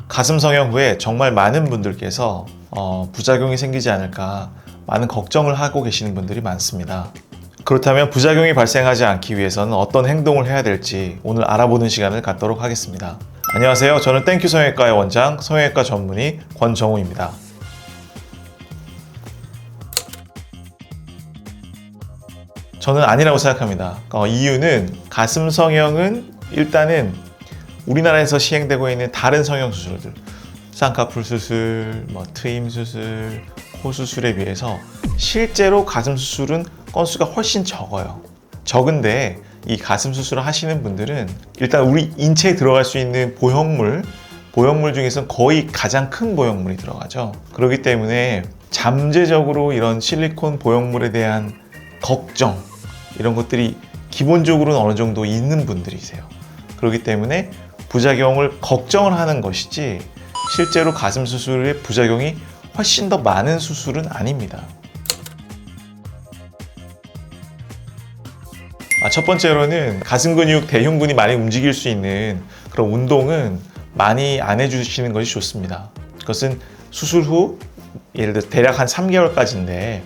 가슴 성형 후에 정말 많은 분들께서 부작용이 생기지 않을까 많은 걱정을 하고 계시는 분들이 많습니다. 그렇다면 부작용이 발생하지 않기 위해서는 어떤 행동을 해야 될지 오늘 알아보는 시간을 갖도록 하겠습니다. 안녕하세요. 저는 땡큐 성형외과의 원장, 성형외과 전문의 권정우입니다. 저는 아니라고 생각합니다. 이유는 가슴 성형은 일단은 우리나라에서 시행되고 있는 다른 성형 수술들, 쌍꺼풀 수술, 트임 수술, 코 수술에 비해서 실제로 가슴 수술은 건수가 훨씬 적어요. 적은데 이 가슴 수술을 하시는 분들은 일단 우리 인체에 들어갈 수 있는 보형물 중에서는 거의 가장 큰 보형물이 들어가죠. 그렇기 때문에 잠재적으로 이런 실리콘 보형물에 대한 걱정, 이런 것들이 기본적으로는 어느 정도 있는 분들이세요. 그렇기 때문에 부작용을 걱정을 하는 것이지 실제로 가슴 수술의 부작용이 훨씬 더 많은 수술은 아닙니다. 첫 번째로는 가슴 근육, 대흉근이 많이 움직일 수 있는 그런 운동은 많이 안 해주시는 것이 좋습니다. 그것은 수술 후 예를 들어 대략 한 3개월까지인데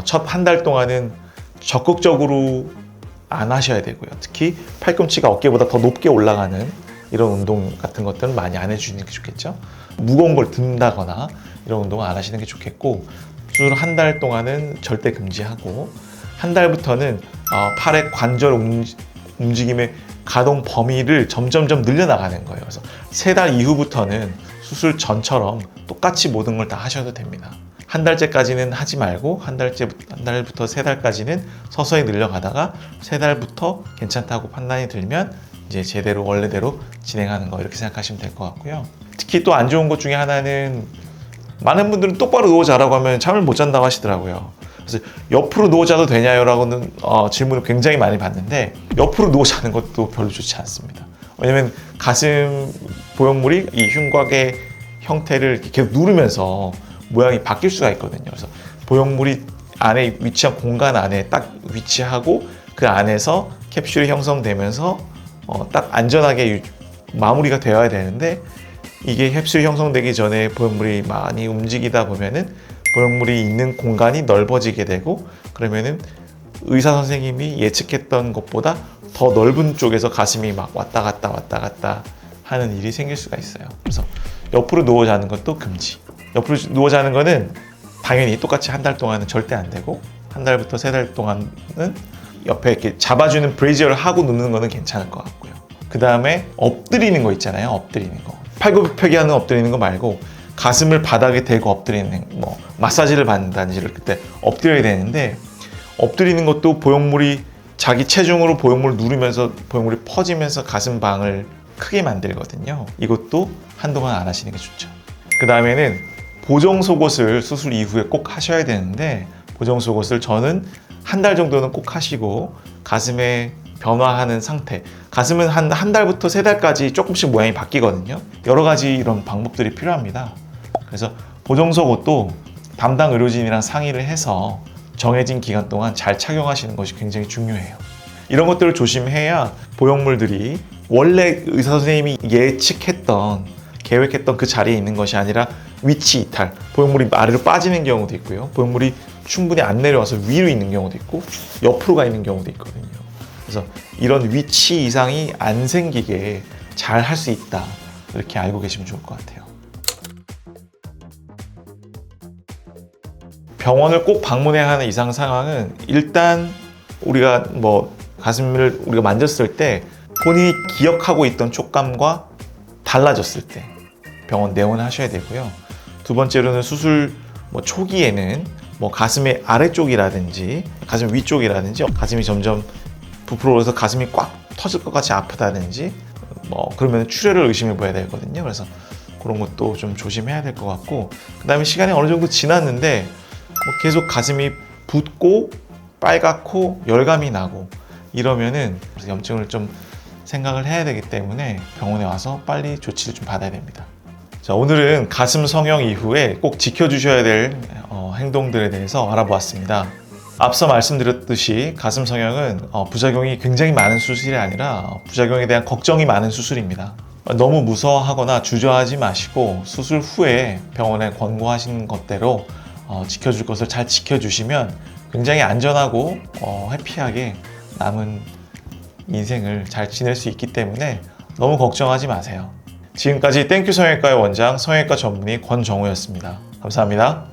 첫 한 달 동안은 적극적으로 안 하셔야 되고요. 특히 팔꿈치가 어깨보다 더 높게 올라가는 이런 운동 같은 것들은 많이 안 해주시는 게 좋겠죠. 무거운 걸 든다거나 이런 운동은 안 하시는 게 좋겠고, 수술 한 달 동안은 절대 금지하고, 한 달부터는 팔의 관절 움직임의 가동 범위를 점점점 늘려나가는 거예요. 그래서 3달 이후부터는 수술 전처럼 똑같이 모든 걸 다 하셔도 됩니다. 한 달째까지는 하지 말고 한 달부터 3달까지는 서서히 늘려가다가 3달부터 괜찮다고 판단이 들면 이제 제대로 원래대로 진행하는 거, 이렇게 생각하시면 될 것 같고요. 특히 또 안 좋은 것 중에 하나는 많은 분들은 똑바로 누워 자라고 하면 잠을 못 잔다고 하시더라고요. 그래서 옆으로 누워 자도 되냐요? 라고는 질문을 굉장히 많이 받는데, 옆으로 누워 자는 것도 별로 좋지 않습니다. 왜냐면 가슴 보형물이 이 흉곽의 형태를 이렇게 계속 누르면서 모양이 바뀔 수가 있거든요. 그래서 보형물이 안에 위치한 공간 안에 딱 위치하고 그 안에서 캡슐이 형성되면서 딱 안전하게 마무리가 되어야 되는데, 이게 캡슐이 형성되기 전에 보형물이 많이 움직이다 보면은 보형물이 있는 공간이 넓어지게 되고, 그러면은 의사 선생님이 예측했던 것보다 더 넓은 쪽에서 가슴이 막 왔다 갔다 하는 일이 생길 수가 있어요. 그래서 옆으로 누워 자는 것도 금지. 옆으로 누워 자는 거는 당연히 똑같이 한 달 동안은 절대 안 되고, 한 달부터 3달 동안은 옆에 이렇게 잡아주는 브레이지어를 하고 눕는 거는 괜찮을 것 같고요. 그 다음에 엎드리는 거 있잖아요. 엎드리는 거. 팔굽혀펴기 하는 엎드리는 거 말고 가슴을 바닥에 대고 엎드리는, 마사지를 받는다든지 그때 엎드려야 되는데, 엎드리는 것도 보형물이 자기 체중으로 보형물을 누르면서 보형물이 퍼지면서 가슴방을 크게 만들거든요. 이것도 한동안 안 하시는 게 좋죠. 그 다음에는 보정 속옷을 수술 이후에 꼭 하셔야 되는데, 보정 속옷을 저는 한 달 정도는 꼭 하시고, 가슴에 변화하는 상태, 가슴은 한 달부터 3달까지 조금씩 모양이 바뀌거든요. 여러 가지 이런 방법들이 필요합니다. 그래서 보정 속옷도 담당 의료진이랑 상의를 해서 정해진 기간 동안 잘 착용하시는 것이 굉장히 중요해요. 이런 것들을 조심해야 보형물들이 원래 의사 선생님이 예측했던, 계획했던 그 자리에 있는 것이 아니라 위치 이탈, 보형물이 아래로 빠지는 경우도 있고요. 보형물이 충분히 안 내려와서 위로 있는 경우도 있고, 옆으로 가 있는 경우도 있거든요. 그래서 이런 위치 이상이 안 생기게 잘 할 수 있다, 이렇게 알고 계시면 좋을 것 같아요. 병원을 꼭 방문해야 하는 이상 상황은, 일단 우리가 가슴을 우리가 만졌을 때 본인이 기억하고 있던 촉감과 달라졌을 때 병원 내원하셔야 되고요. 두 번째로는 수술 초기에는 가슴의 아래쪽이라든지 가슴 위쪽이라든지 가슴이 점점 부풀어서 가슴이 꽉 터질 것 같이 아프다든지 그러면 출혈을 의심해 봐야 되거든요. 그래서 그런 것도 좀 조심해야 될 것 같고, 그 다음에 시간이 어느 정도 지났는데 계속 가슴이 붓고 빨갛고 열감이 나고 이러면은 염증을 좀 생각을 해야 되기 때문에 병원에 와서 빨리 조치를 좀 받아야 됩니다. 자, 오늘은 가슴 성형 이후에 꼭 지켜주셔야 될 행동들에 대해서 알아보았습니다. 앞서 말씀드렸듯이 가슴 성형은 부작용이 굉장히 많은 수술이 아니라 부작용에 대한 걱정이 많은 수술입니다. 너무 무서워하거나 주저하지 마시고 수술 후에 병원에 권고하신 것대로 지켜줄 것을 잘 지켜주시면 굉장히 안전하고 해피하게 남은 인생을 잘 지낼 수 있기 때문에 너무 걱정하지 마세요. 지금까지 땡큐 성형외과의 원장 성형외과 전문의 권정우였습니다. 감사합니다.